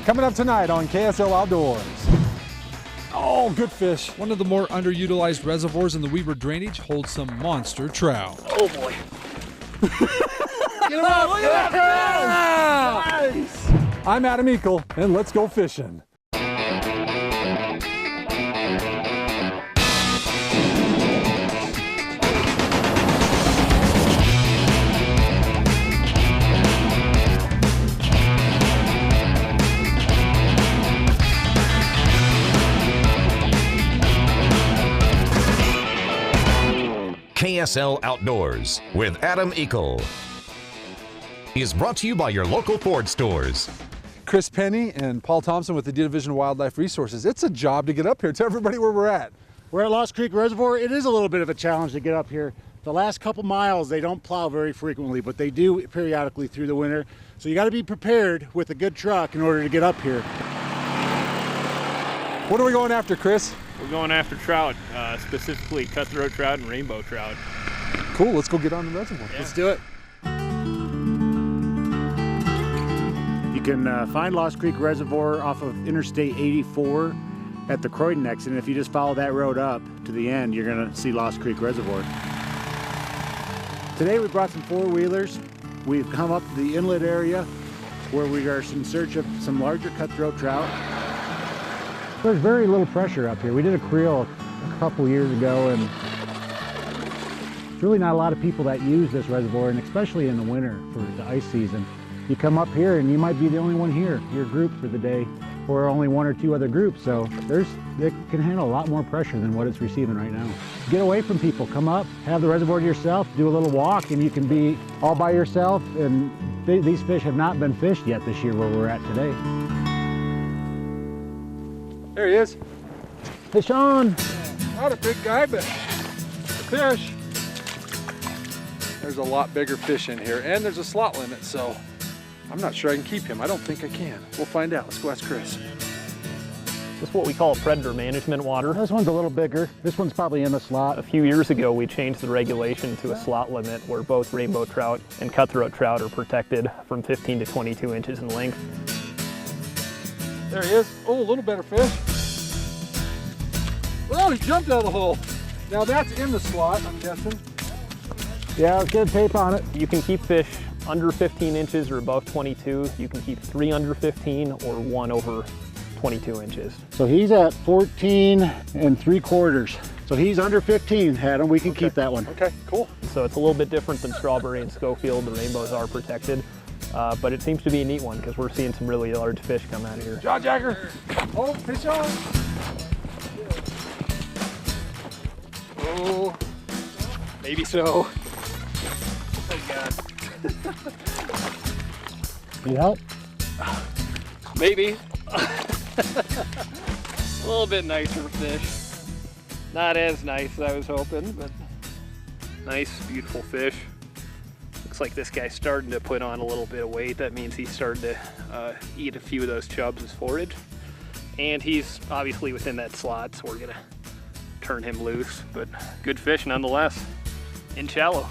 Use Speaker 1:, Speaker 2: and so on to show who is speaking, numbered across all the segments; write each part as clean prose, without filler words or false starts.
Speaker 1: Coming up tonight on KSL Outdoors. Oh, good fish.
Speaker 2: One of the more underutilized reservoirs in the Weber drainage holds some monster trout.
Speaker 3: Oh boy.
Speaker 1: Get him up! Look at that! Nice! I'm Adam Eakle, and let's go fishing.
Speaker 4: KSL Outdoors with Adam Eakle is brought to you by your local Ford stores.
Speaker 1: Chris Penny and Paul Thompson with the Division of Wildlife Resources. It's a job to get up here. Tell everybody where we're at.
Speaker 5: We're at Lost Creek Reservoir. It is a little bit of a challenge to get up here. The last couple miles, they don't plow very frequently, but they do periodically through the winter. So you got to be prepared with a good truck in order to get up here.
Speaker 1: What are we going after, Chris?
Speaker 3: We're going after trout, specifically cutthroat trout and rainbow trout.
Speaker 1: Cool, let's go get on the reservoir.
Speaker 3: Yeah.
Speaker 5: Let's do it. You can find Lost Creek Reservoir off of Interstate 84 at the Croydon exit, and if you just follow that road up to the end, you're gonna see Lost Creek Reservoir. Today we brought some four-wheelers. We've come up to the inlet area where we are in search of some larger cutthroat trout. There's very little pressure up here. We did a creel a couple years ago, and there's really not a lot of people that use this reservoir, and especially in the winter for the ice season. You come up here and you might be the only one here, your group for the day, or only one or two other groups. So it can handle a lot more pressure than what it's receiving right now. Get away from people, come up, have the reservoir to yourself, do a little walk, and you can be all by yourself. And these fish have not been fished yet this year where we're at today.
Speaker 1: There he is.
Speaker 5: Fish on!
Speaker 1: Not a big guy, but a fish. There's a lot bigger fish in here, and there's a slot limit, so I'm not sure I can keep him. I don't think I can. We'll find out. Let's go ask Chris.
Speaker 3: This is what we call a predator management water.
Speaker 5: This one's a little bigger. This one's probably in the slot.
Speaker 3: A few years ago, we changed the regulation to a slot limit where both rainbow trout and cutthroat trout are protected from 15 to 22 inches in length.
Speaker 1: There he is. Oh, a little better fish. Oh, he jumped out of the hole. Now that's in the slot, I'm guessing.
Speaker 5: Yeah, let's get tape on it.
Speaker 3: You can keep fish under 15 inches or above 22. You can keep 3 under 15 or 1 over 22 inches.
Speaker 5: So he's at 14 3/4. So he's under 15, Adam. We can keep that one.
Speaker 1: Okay, cool.
Speaker 3: So it's a little bit different than Strawberry and Schofield. The rainbows are protected, but it seems to be a neat one because we're seeing some really large fish come out of here.
Speaker 1: Jaw jacker. Oh, fish on. Oh, maybe so. Oh, God.
Speaker 5: Need help?
Speaker 3: Maybe. A little bit nicer fish. Not as nice as I was hoping, but nice, beautiful fish. Looks like this guy's starting to put on a little bit of weight. That means he's starting to eat a few of those chubs as forage. And he's obviously within that slot, so we're gonna turn him loose. But good fish nonetheless, in shallow.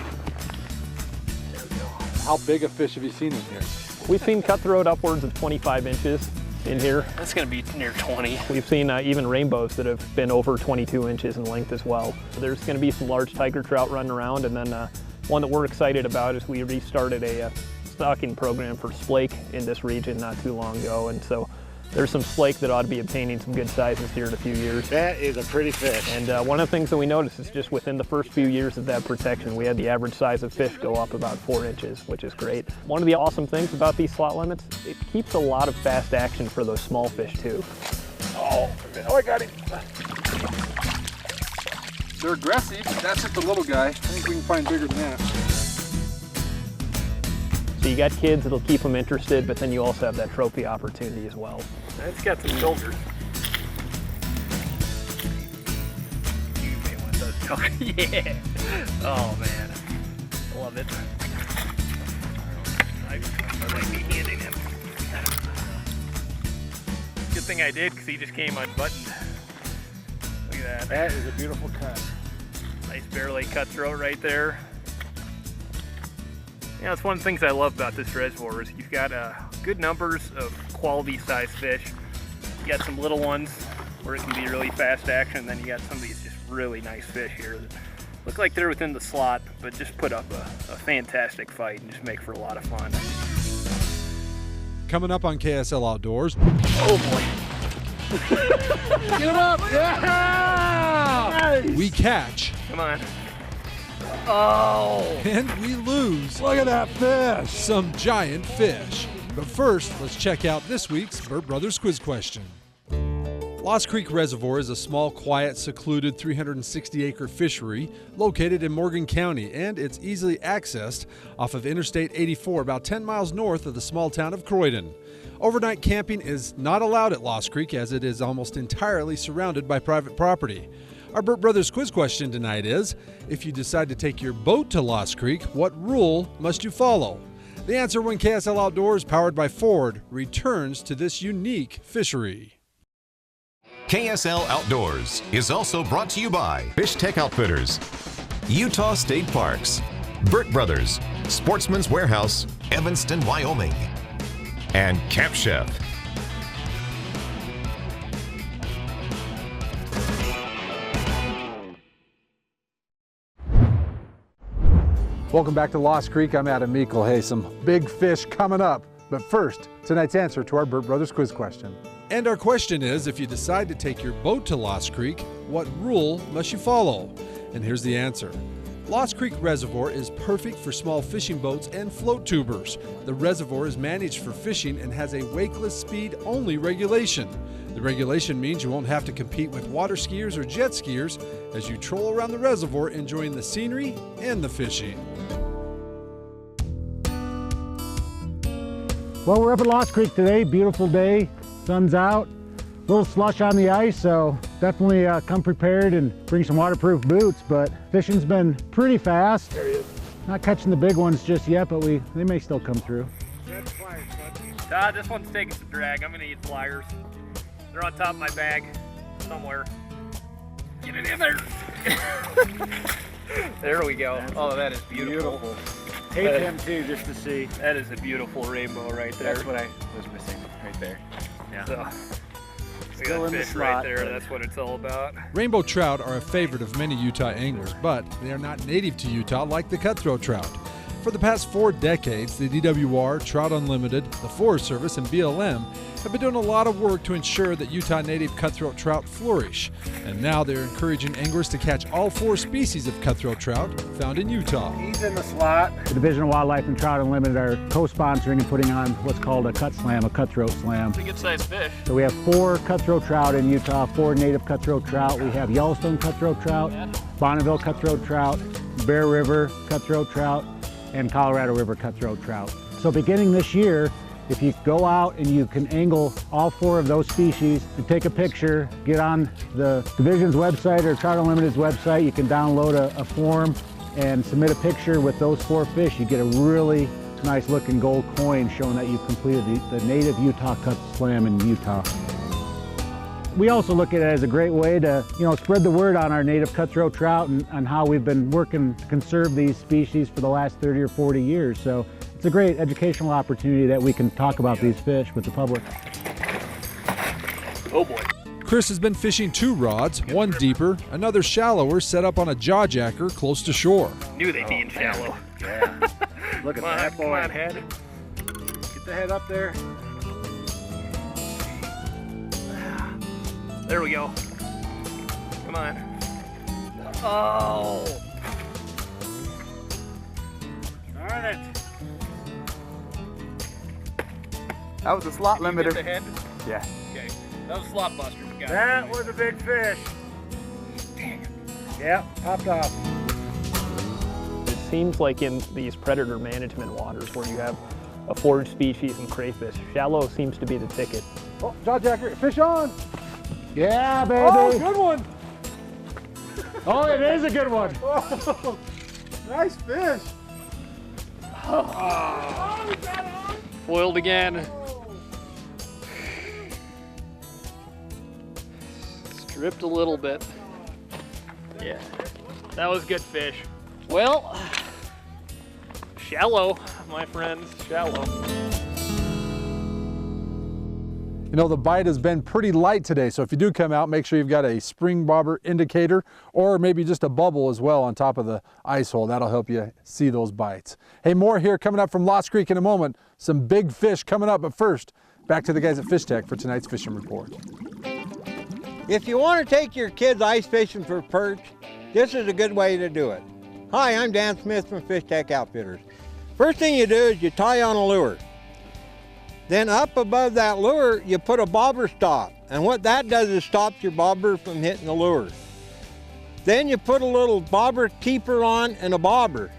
Speaker 1: There we go. How big a fish have you seen in here?
Speaker 3: We've seen cutthroat upwards of 25 inches in here.
Speaker 6: That's gonna be near 20.
Speaker 3: We've seen even rainbows that have been over 22 inches in length as well. There's gonna be some large tiger trout running around, and then one that we're excited about is we restarted a stocking program for splake in this region not too long ago, and so there's some splake that ought to be obtaining some good sizes here in a few years.
Speaker 5: That is a pretty fish.
Speaker 3: And one of the things that we noticed is just within the first few years of that protection, we had the average size of fish go up about 4 inches, which is great. One of the awesome things about these slot limits, it keeps a lot of fast action for those small fish too.
Speaker 1: Oh, I got him. They're aggressive, but that's just a little guy. I think we can find bigger than that.
Speaker 3: So you got kids, it'll keep them interested, but then you also have that trophy opportunity as well.
Speaker 6: It's got some shoulders. You may want those shoulders. Yeah. Oh man. Love it. I might be handing him. Good thing I did, because he just came unbuttoned. Look at that.
Speaker 5: That is a beautiful cut.
Speaker 6: Nice barrel cutthroat right there. You know, it's one of the things I love about this reservoir is you've got good numbers of
Speaker 3: quality size fish. You got some little ones where it can be really fast action, then you got some of these just really nice fish here that look like they're within the slot, but just put up a fantastic fight and just make for a lot of fun.
Speaker 2: Coming up on KSL Outdoors.
Speaker 3: Oh boy.
Speaker 1: Get him up! Yeah! Nice.
Speaker 2: We catch.
Speaker 3: Come on. Oh!
Speaker 2: And we lose.
Speaker 1: Look at that fish!
Speaker 2: Some giant fish. But first, let's check out this week's Burt Brothers Quiz Question. Lost Creek Reservoir is a small, quiet, secluded 360-acre fishery located in Morgan County, and it's easily accessed off of Interstate 84 about 10 miles north of the small town of Croydon. Overnight camping is not allowed at Lost Creek as it is almost entirely surrounded by private property. Our Burt Brothers Quiz Question tonight is, if you decide to take your boat to Lost Creek, what rule must you follow? The answer when KSL Outdoors, powered by Ford, returns to this unique fishery.
Speaker 4: KSL Outdoors is also brought to you by Fish Tech Outfitters, Utah State Parks, Burt Brothers, Sportsman's Warehouse, Evanston, Wyoming, and Camp Chef.
Speaker 1: Welcome back to Lost Creek. I'm Adam Eakle. Hey, some big fish coming up. But first, tonight's answer to our Burt Brothers Quiz Question.
Speaker 2: And our question is, if you decide to take your boat to Lost Creek, what rule must you follow? And here's the answer. Lost Creek Reservoir is perfect for small fishing boats and float tubers. The reservoir is managed for fishing and has a wakeless speed-only regulation. The regulation means you won't have to compete with water skiers or jet skiers as you troll around the reservoir enjoying the scenery and the fishing.
Speaker 5: Well, we're up at Lost Creek today. Beautiful day, sun's out, a little slush on the ice, so definitely come prepared and bring some waterproof boots. But fishing's been pretty fast. There he is. Not catching the big ones just yet, but they may still come through.
Speaker 3: Todd, this one's taking some drag. I'm gonna need pliers. They're on top of my bag somewhere. Get it in there. There we go. Oh, that is beautiful.
Speaker 5: Tape him too, just to see.
Speaker 3: That is a beautiful rainbow right there.
Speaker 6: That's what I was missing right there. Yeah.
Speaker 3: So, we
Speaker 5: Still
Speaker 3: got
Speaker 5: in the
Speaker 3: fish right
Speaker 5: slot,
Speaker 3: there.
Speaker 5: but-
Speaker 3: That's what it's all about.
Speaker 2: Rainbow trout are a favorite of many Utah anglers, but they are not native to Utah like the cutthroat trout. For the past 4 decades, the DWR, Trout Unlimited, the Forest Service, and BLM have been doing a lot of work to ensure that Utah native cutthroat trout flourish. And now they're encouraging anglers to catch all 4 species of cutthroat trout found in Utah.
Speaker 5: He's in the slot. The Division of Wildlife and Trout Unlimited are co-sponsoring and putting on what's called a cut slam, a cutthroat slam.
Speaker 3: It's a good sized fish.
Speaker 5: So we have 4 cutthroat trout in Utah, 4 native cutthroat trout. We have Yellowstone cutthroat trout, Bonneville cutthroat trout, Bear River cutthroat trout, and Colorado River cutthroat trout. So beginning this year, if you go out and you can angle all 4 of those species and take a picture, get on the Division's website or Trout Unlimited's website, you can download a form and submit a picture with those 4 fish. You get a really nice looking gold coin showing that you've completed the native Utah cut slam in Utah. We also look at it as a great way to, spread the word on our native cutthroat trout and on how we've been working to conserve these species for the last 30 or 40 years. So it's a great educational opportunity that we can talk about these fish with the public.
Speaker 3: Oh boy.
Speaker 2: Chris has been fishing 2 rods, one deeper, another shallower, set up on a jaw jacker close to shore.
Speaker 3: Knew they'd be in shallow.
Speaker 5: Yeah. Look at that boy.
Speaker 3: Come on, head.
Speaker 5: Get the head up there.
Speaker 3: There we go. Come on. Oh!
Speaker 5: Darn it.
Speaker 6: That was a slot
Speaker 3: Did you get the
Speaker 6: limiter.
Speaker 3: head?
Speaker 6: Yeah.
Speaker 3: Okay. That was a slot buster. You got it.
Speaker 5: That was a big fish. Yeah, popped off.
Speaker 3: It seems like in these predator management waters where you have a forage species and crayfish, shallow seems to be the ticket.
Speaker 1: Oh, jaw jacker, fish on!
Speaker 5: Yeah, baby.
Speaker 1: Oh, good one!
Speaker 5: Oh, it is a good one.
Speaker 1: Oh, nice fish!
Speaker 3: Foiled again. Stripped a little bit. Yeah, that was good fish. Well, shallow, my friends, shallow.
Speaker 1: You know, the bite has been pretty light today, so if you do come out, make sure you've got a spring bobber indicator or maybe just a bubble as well on top of the ice hole. That'll help you see those bites. Hey, more here coming up from Lost Creek in a moment. Some big fish coming up, but first, back to the guys at Fish Tech for tonight's fishing report.
Speaker 7: If you want to take your kids ice fishing for perch, this is a good way to do it. Hi, I'm Dan Smith from Fish Tech Outfitters. First thing you do is you tie on a lure. Then up above that lure, you put a bobber stop. And what that does is stops your bobber from hitting the lure. Then you put a little bobber keeper on and a bobber.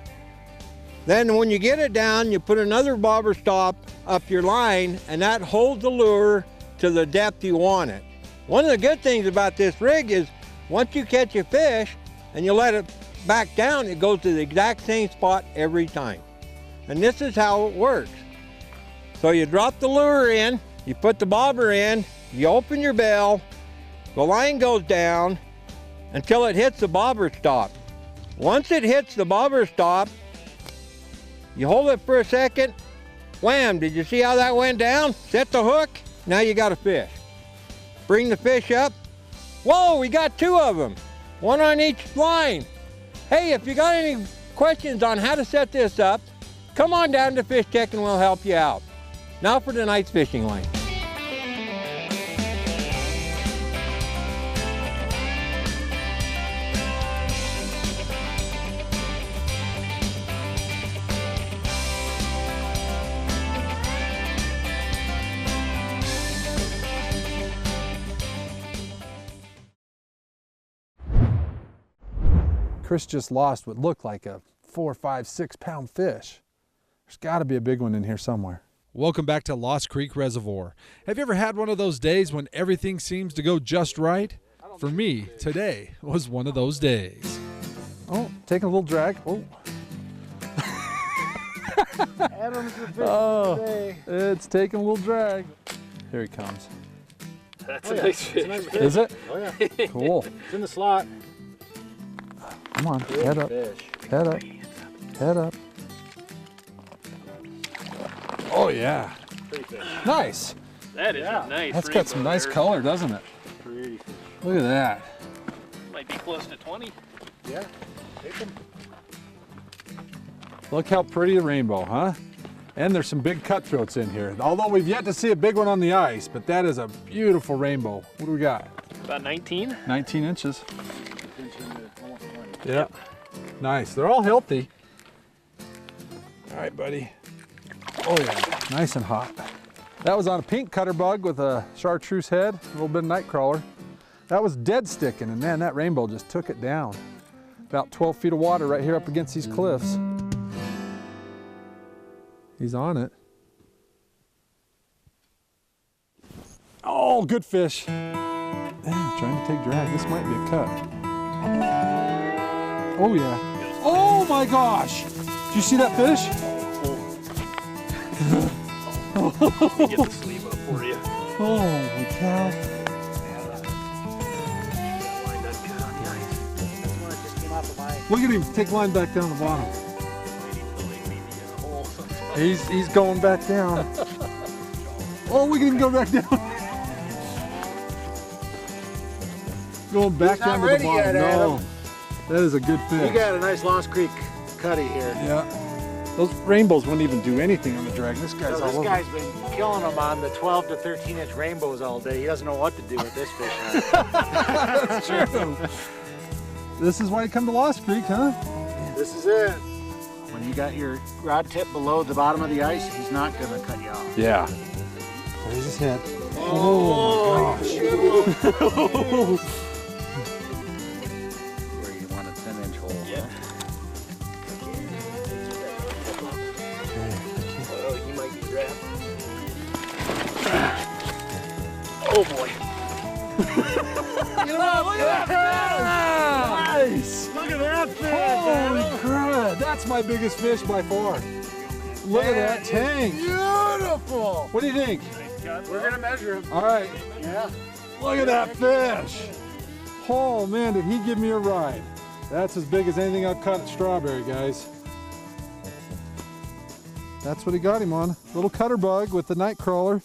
Speaker 7: Then when you get it down, you put another bobber stop up your line, and that holds the lure to the depth you want it. One of the good things about this rig is once you catch a fish and you let it back down, it goes to the exact same spot every time. And this is how it works. So you drop the lure in, you put the bobber in, you open your bell, the line goes down until it hits the bobber stop. Once it hits the bobber stop, you hold it for a second, wham, did you see how that went down? Set the hook, now you got a fish. Bring the fish up. Whoa, we got 2 of them, 1 on each line. Hey, if you got any questions on how to set this up, come on down to Fish Tech and we'll help you out. Now for tonight's fishing line.
Speaker 1: Chris just lost what looked like a 4, 5, 6 pound fish. There's got to be a big one in here somewhere.
Speaker 2: Welcome back to Lost Creek Reservoir. Have you ever had one of those days when everything seems to go just right? For me, today was one of those days.
Speaker 1: Oh, taking a little drag. Oh.
Speaker 5: Adam's the fish
Speaker 1: Oh, it's taking a little drag. Here he comes.
Speaker 3: That's a nice fish.
Speaker 1: Is it?
Speaker 5: Oh yeah,
Speaker 1: Cool.
Speaker 5: it's in the slot.
Speaker 1: Come on, head up,
Speaker 5: Fish.
Speaker 1: head up, head up. Oh yeah, nice.
Speaker 3: That is a nice
Speaker 1: That's got some
Speaker 3: rainbow
Speaker 1: nice
Speaker 3: there.
Speaker 1: color, doesn't it?
Speaker 5: Pretty fish.
Speaker 1: Look at that.
Speaker 3: Might be close to 20.
Speaker 5: Yeah, take them.
Speaker 1: Look how pretty a rainbow, huh? And there's some big cutthroats in here. Although we've yet to see a big one on the ice, but that is a beautiful rainbow. What do we got?
Speaker 3: About 19.
Speaker 1: 19 inches. Yeah, nice. They're all healthy. All right, buddy. Oh yeah, nice and hot. That was on a pink cutter bug with a chartreuse head, a little bit of night crawler. That was dead sticking, and man, that rainbow just took it down. About 12 feet of water right here up against these cliffs. He's on it. Oh, good fish. Yeah, trying to take drag. This might be a cut. Oh yeah. Oh my gosh! Did you see that fish?
Speaker 3: Get the sleeve up for you.
Speaker 1: Holy cow. Look at him take line back down the bottom. He's going back down. Oh, we can even go back down. Going back down to the bottom.
Speaker 5: Yet,
Speaker 1: no,
Speaker 5: Adam.
Speaker 1: that is a good fish.
Speaker 5: You got a nice Lost Creek cutty here.
Speaker 1: Yeah. Those rainbows wouldn't even do anything on the drag. This guy's all
Speaker 5: This
Speaker 1: over.
Speaker 5: guy's been killing them on the 12 to 13 inch rainbows all day. He doesn't know what to do with this fish now.
Speaker 1: That's true. This is why you come to Lost Creek, huh?
Speaker 5: This is it. When you got your rod tip below the bottom of the ice, he's not gonna cut you off.
Speaker 1: Yeah. Raise his head.
Speaker 5: Oh,
Speaker 1: my gosh.
Speaker 5: Where you want a 10-inch hole.
Speaker 3: Yeah. Oh, you might be wrapped. Oh boy.
Speaker 1: Look at that fish! Nice!
Speaker 5: Look at that fish!
Speaker 1: Holy crap! That's my biggest fish by far. Look at that tank.
Speaker 5: Beautiful!
Speaker 1: What do you think?
Speaker 5: We're gonna measure him.
Speaker 1: All right.
Speaker 5: Yeah.
Speaker 1: Look at that fish. Oh man, did he give me a ride. That's as big as anything I've caught at Strawberry, guys. That's what he got him on. Little cutter bug with the night crawler.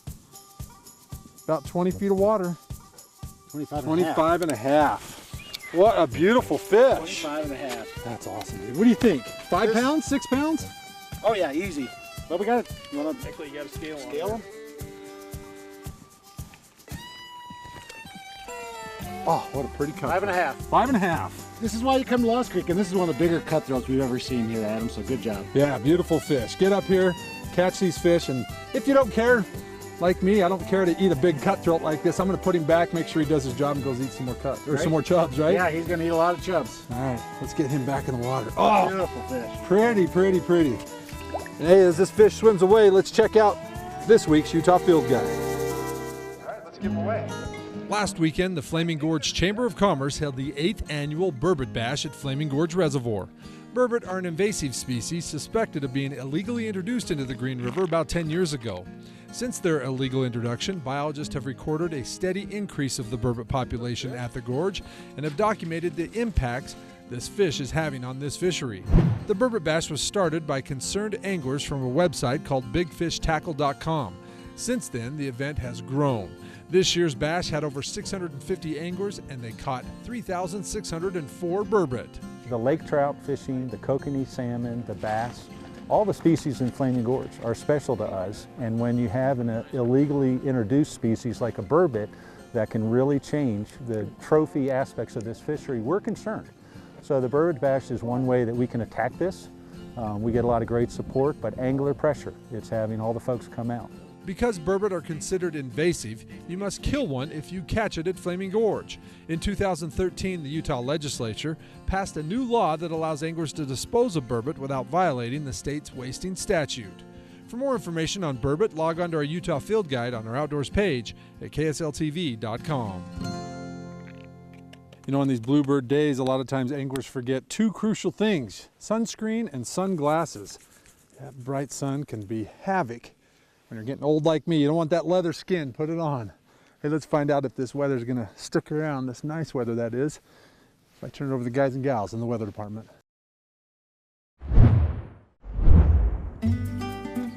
Speaker 1: about 20 feet of water.
Speaker 5: 25
Speaker 1: and a half. What a beautiful fish.
Speaker 5: 25 and a half.
Speaker 1: That's awesome, dude. What do you think? 5 pounds, 6 pounds?
Speaker 5: Oh yeah, easy. Well, we got it. You want to
Speaker 3: Actually, you got to scale
Speaker 5: scale them?
Speaker 1: Oh, what a pretty cut.
Speaker 5: 5 and a half.
Speaker 1: 5 and a half.
Speaker 5: This is why you come to Lost Creek, and this is one of the bigger cutthroats we've ever seen here, Adam, so good job.
Speaker 1: Yeah, beautiful fish. Get up here, catch these fish, and if you don't care, like me, I don't care to eat a big cutthroat like this. I'm gonna put him back, make sure he does his job and goes eat some more some more chubs, right?
Speaker 5: Yeah, he's gonna eat a lot of chubs.
Speaker 1: All right, let's get him back in the water. Oh,
Speaker 5: Beautiful fish.
Speaker 1: pretty, pretty, pretty. And hey, as this fish swims away, let's check out this week's Utah Field Guide.
Speaker 5: All right, let's give him away.
Speaker 2: Last weekend, the Flaming Gorge Chamber of Commerce held the 8th annual burbot bash at Flaming Gorge Reservoir. Burbot are an invasive species suspected of being illegally introduced into the Green River about 10 years ago. Since their illegal introduction, biologists have recorded a steady increase of the burbot population at the gorge and have documented the impacts this fish is having on this fishery. The burbot bash was started by concerned anglers from a website called bigfishtackle.com. Since then, the event has grown. This year's bash had over 650 anglers and they caught 3,604 burbot.
Speaker 8: The lake trout fishing, the kokanee salmon, the bass, all the species in Flaming Gorge are special to us. And when you have an illegally introduced species like a burbot that can really change the trophy aspects of this fishery, we're concerned. So the burbot bash is one way that we can attack this. We get a lot of great support, but angler pressure, it's having all the folks come out.
Speaker 2: Because burbot are considered invasive, you must kill one if you catch it at Flaming Gorge. In 2013, the Utah legislature passed a new law that allows anglers to dispose of burbot without violating the state's wasting statute. For more information on burbot, log on to our Utah Field Guide on our Outdoors page at ksltv.com.
Speaker 1: You know, on these bluebird days, a lot of times anglers forget 2 crucial things: sunscreen and sunglasses. That bright sun can be havoc. When you're getting old like me, you don't want that leather skin, put it on. Hey, let's find out if this weather's gonna stick around, this nice weather that is, if I turn it over to the guys and gals in the weather department.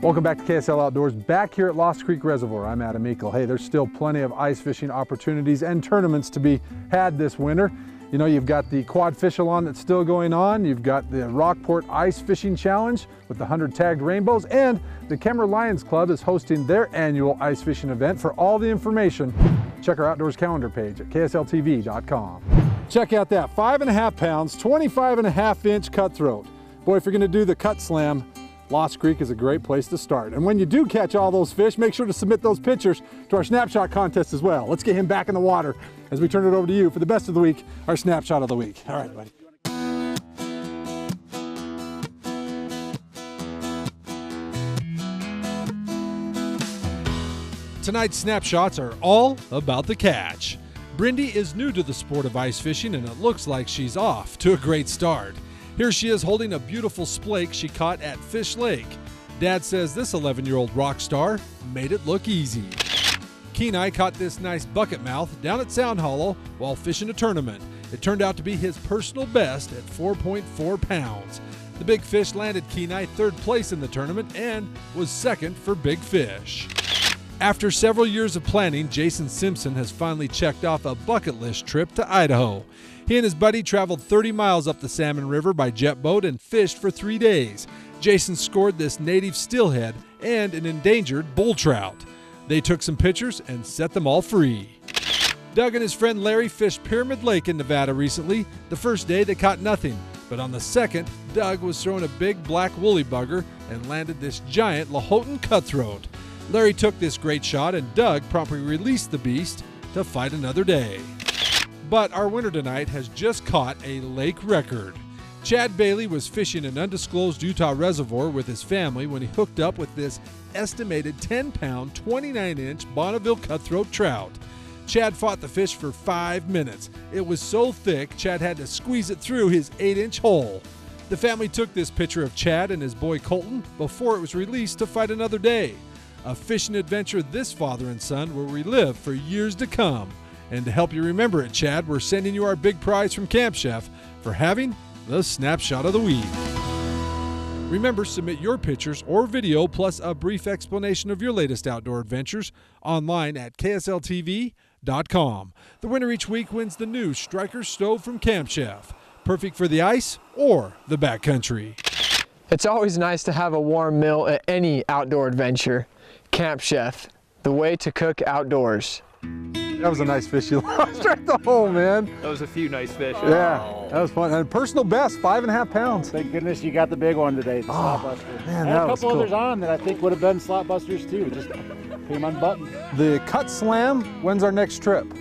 Speaker 1: Welcome back to KSL Outdoors, back here at Lost Creek Reservoir. I'm Adam Eakle. Hey, there's still plenty of ice fishing opportunities and tournaments to be had this winter. You know, you've got the quad fish-along that's still going on. You've got the Rockport Ice Fishing Challenge with the 100 tagged rainbows, and the Kemmer Lions Club is hosting their annual ice fishing event. For all the information, check our outdoors calendar page at ksltv.com. Check out that 5.5 pounds, 25.5-inch cutthroat. Boy, if you're gonna do the cut slam, Lost Creek is a great place to start. And when you do catch all those fish, make sure to submit those pictures to our Snapshot contest as well. Let's get him back in the water as we turn it over to you for the best of the week, our Snapshot of the week. All right, buddy.
Speaker 2: Tonight's snapshots are all about the catch. Brindy is new to the sport of ice fishing and it looks like she's off to a great start. Here she is holding a beautiful splake she caught at Fish Lake. Dad says this 11-year-old rock star made it look easy. Kenai caught this nice bucket mouth down at Sound Hollow while fishing a tournament. It turned out to be his personal best at 4.4 pounds. The big fish landed Kenai 3rd place in the tournament and was 2nd for big fish. After several years of planning, Jason Simpson has finally checked off a bucket list trip to Idaho. He and his buddy traveled 30 miles up the Salmon River by jet boat and fished for 3 days. Jason scored this native steelhead and an endangered bull trout. They took some pictures and set them all free. Doug and his friend Larry fished Pyramid Lake in Nevada recently. The first day they caught nothing, but on the second, Doug was throwing a big black woolly bugger and landed this giant Lahontan cutthroat. Larry took this great shot and Doug promptly released the beast to fight another day. But our winner tonight has just caught a lake record. Chad Bailey was fishing an undisclosed Utah reservoir with his family when he hooked up with this estimated 10-pound, 29-inch Bonneville cutthroat trout. Chad fought the fish for 5 minutes. It was so thick, Chad had to squeeze it through his 8-inch hole. The family took this picture of Chad and his boy Colton before it was released to fight another day. A fishing adventure this father and son will relive for years to come. And to help you remember it, Chad, we're sending you our big prize from Camp Chef for having the Snapshot of the Week. Remember, submit your pictures or video plus a brief explanation of your latest outdoor adventures online at ksltv.com. The winner each week wins the new Striker stove from Camp Chef. Perfect for the ice or the backcountry.
Speaker 9: It's always nice to have a warm meal at any outdoor adventure. Camp Chef, the way to cook outdoors.
Speaker 2: That was a nice fish you lost right the hole, man.
Speaker 3: That was a few nice fish.
Speaker 2: Yeah, that was fun. And personal best, 5.5 pounds.
Speaker 5: Thank goodness you got the big one today, the slot buster.
Speaker 2: Man,
Speaker 5: and
Speaker 2: that
Speaker 5: a
Speaker 2: was
Speaker 5: couple
Speaker 2: cool.
Speaker 5: others on that I think would have been slot busters too. Just came unbuttoned.
Speaker 2: The Cut Slam, when's our next trip?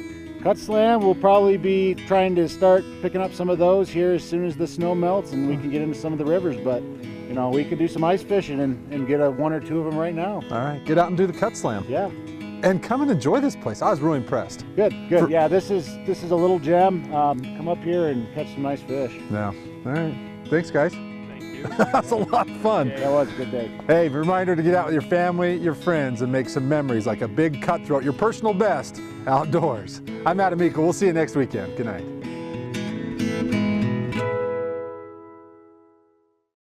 Speaker 5: Cut Slam, we'll probably be trying to start picking up some of those here as soon as the snow melts and we can get into some of the rivers. But, you know, we could do some ice fishing and get one or two of them right now.
Speaker 2: All right, get out and do the Cut Slam.
Speaker 5: Yeah.
Speaker 2: And come and enjoy this place. I was really impressed.
Speaker 5: Good. Yeah, this is a little gem. Come up here and catch some nice fish.
Speaker 2: Yeah. All right. Thanks, guys.
Speaker 3: Thank you.
Speaker 2: That's a lot of fun.
Speaker 5: That was a good day.
Speaker 2: Hey, reminder to get out with your family, your friends, and make some memories like a big cutthroat, your personal best outdoors. I'm Adam Eakle. We'll see you next weekend. Good night.